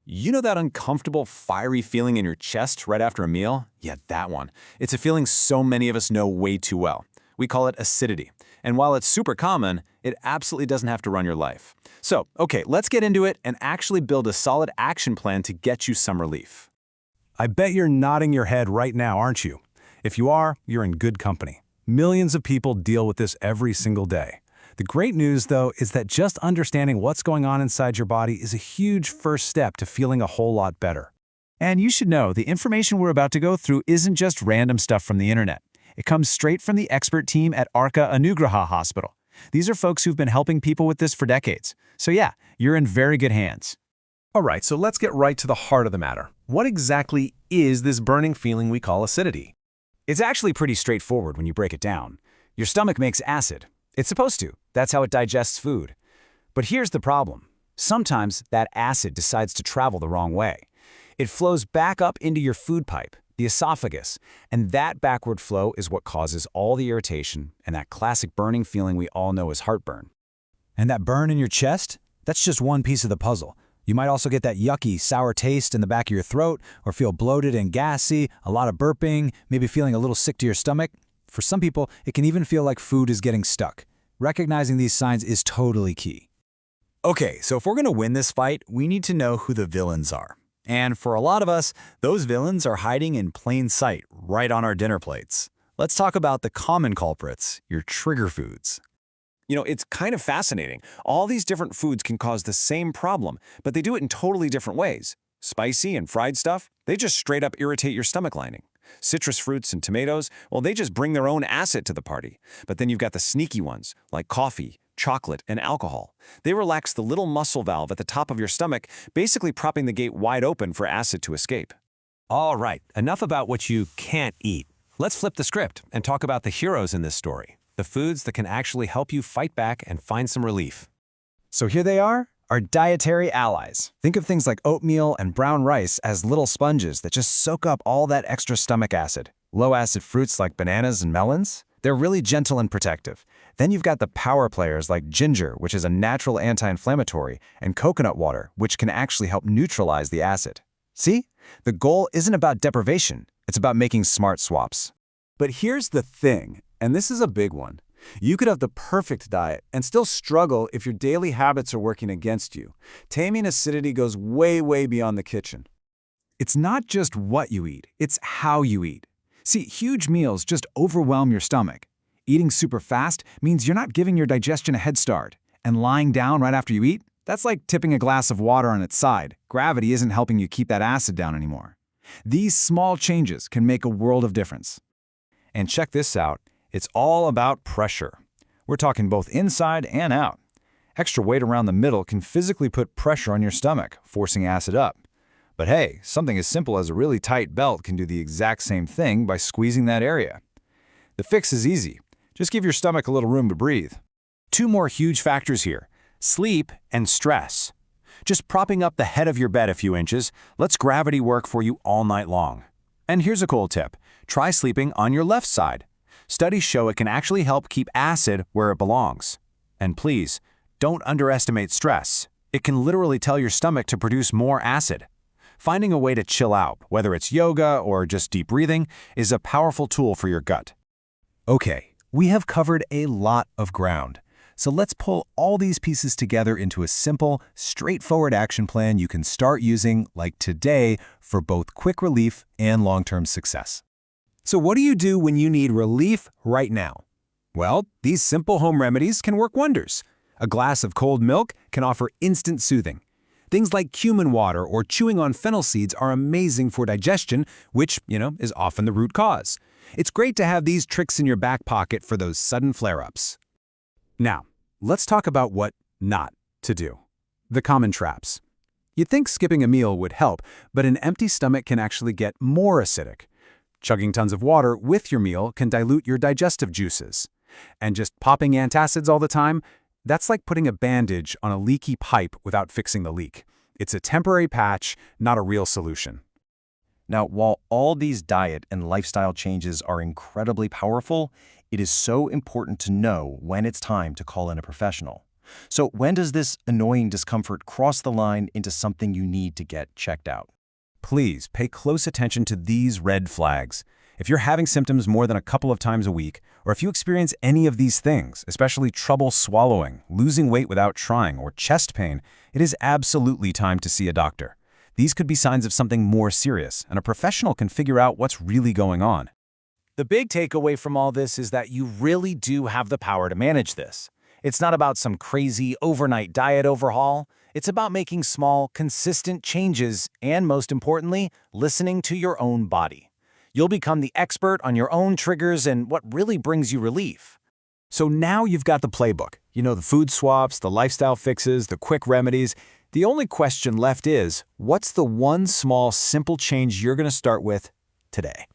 You know that uncomfortable, fiery feeling in your chest right after a meal? Yeah, that one. It's a feeling so many of us know way too well. We call it acidity. And while it's super common, it absolutely doesn't have to run your life. So, okay, let's get into it and actually build a solid action plan to get you some relief. I bet you're nodding your head right now, aren't you? If you are, you're in good company. Millions of people deal with this every single day. The great news, though, is that just understanding what's going on inside your body is a huge first step to feeling a whole lot better. And you should know, the information we're about to go through isn't just random stuff from the internet. It comes straight from the expert team at Arka Anugraha Hospital. These are folks who've been helping people with this for decades. So yeah, you're in very good hands. All right, so let's get right to the heart of the matter. What exactly is this burning feeling we call acidity? It's actually pretty straightforward when you break it down. Your stomach makes acid. It's supposed to. That's how it digests food. But here's the problem. Sometimes that acid decides to travel the wrong way. It flows back up into your food pipe, the esophagus, and that backward flow is what causes all the irritation and that classic burning feeling we all know as heartburn. And that burn in your chest? That's just one piece of the puzzle. You might also get that yucky, sour taste in the back of your throat, or feel bloated and gassy, a lot of burping, maybe feeling a little sick to your stomach. For some people, it can even feel like food is getting stuck. Recognizing these signs is totally key. Okay, so if we're going to win this fight, we need to know who the villains are. And for a lot of us, those villains are hiding in plain sight, right on our dinner plates. Let's talk about the common culprits, your trigger foods. You know, it's kind of fascinating. All these different foods can cause the same problem, but they do it in totally different ways. Spicy and fried stuff, they just straight up irritate your stomach lining. Citrus fruits and tomatoes, well, they just bring their own acid to the party. But then you've got the sneaky ones, like coffee, chocolate, and alcohol. They relax the little muscle valve at the top of your stomach, basically propping the gate wide open for acid to escape. All right, enough about what you can't eat. Let's flip the script and talk about the heroes in this story. The foods that can actually help you fight back and find some relief. So here they are, our dietary allies. Think of things like oatmeal and brown rice as little sponges that just soak up all that extra stomach acid. Low-acid fruits like bananas and melons, they're really gentle and protective. Then you've got the power players like ginger, which is a natural anti-inflammatory, and coconut water, which can actually help neutralize the acid. See? The goal isn't about deprivation, it's about making smart swaps. But here's the thing, and this is a big one. You could have the perfect diet and still struggle if your daily habits are working against you. Taming acidity goes way, way beyond the kitchen. It's not just what you eat, it's how you eat. See, huge meals just overwhelm your stomach. Eating super fast means you're not giving your digestion a head start. And lying down right after you eat? That's like tipping a glass of water on its side. Gravity isn't helping you keep that acid down anymore. These small changes can make a world of difference. And check this out. It's all about pressure. We're talking both inside and out. Extra weight around the middle can physically put pressure on your stomach, forcing acid up. But hey, something as simple as a really tight belt can do the exact same thing by squeezing that area. The fix is easy. Just give your stomach a little room to breathe. Two more huge factors here: sleep and stress. Just propping up the head of your bed a few inches lets gravity work for you all night long. And here's a cool tip. Try sleeping on your left side. Studies show it can actually help keep acid where it belongs. And please, don't underestimate stress. It can literally tell your stomach to produce more acid. Finding a way to chill out, whether it's yoga or just deep breathing, is a powerful tool for your gut. Okay, we have covered a lot of ground. So let's pull all these pieces together into a simple, straightforward action plan you can start using, like today, for both quick relief and long-term success. So what do you do when you need relief right now? Well, these simple home remedies can work wonders. A glass of cold milk can offer instant soothing. Things like cumin water or chewing on fennel seeds are amazing for digestion, which, is often the root cause. It's great to have these tricks in your back pocket for those sudden flare-ups. Now, let's talk about what not to do. The common traps. You'd think skipping a meal would help, but an empty stomach can actually get more acidic. Chugging tons of water with your meal can dilute your digestive juices. And just popping antacids all the time, that's like putting a bandage on a leaky pipe without fixing the leak. It's a temporary patch, not a real solution. Now, while all these diet and lifestyle changes are incredibly powerful, it is so important to know when it's time to call in a professional. So when does this annoying discomfort cross the line into something you need to get checked out? Please pay close attention to these red flags. If you're having symptoms more than a couple of times a week, or if you experience any of these things, especially trouble swallowing, losing weight without trying, or chest pain, it is absolutely time to see a doctor. These could be signs of something more serious, and a professional can figure out what's really going on. The big takeaway from all this is that you really do have the power to manage this. It's not about some crazy overnight diet overhaul. It's about making small, consistent changes and, most importantly, listening to your own body. You'll become the expert on your own triggers and what really brings you relief. So now you've got the playbook. You know, the food swaps, the lifestyle fixes, the quick remedies. The only question left is, what's the one small, simple change you're going to start with today?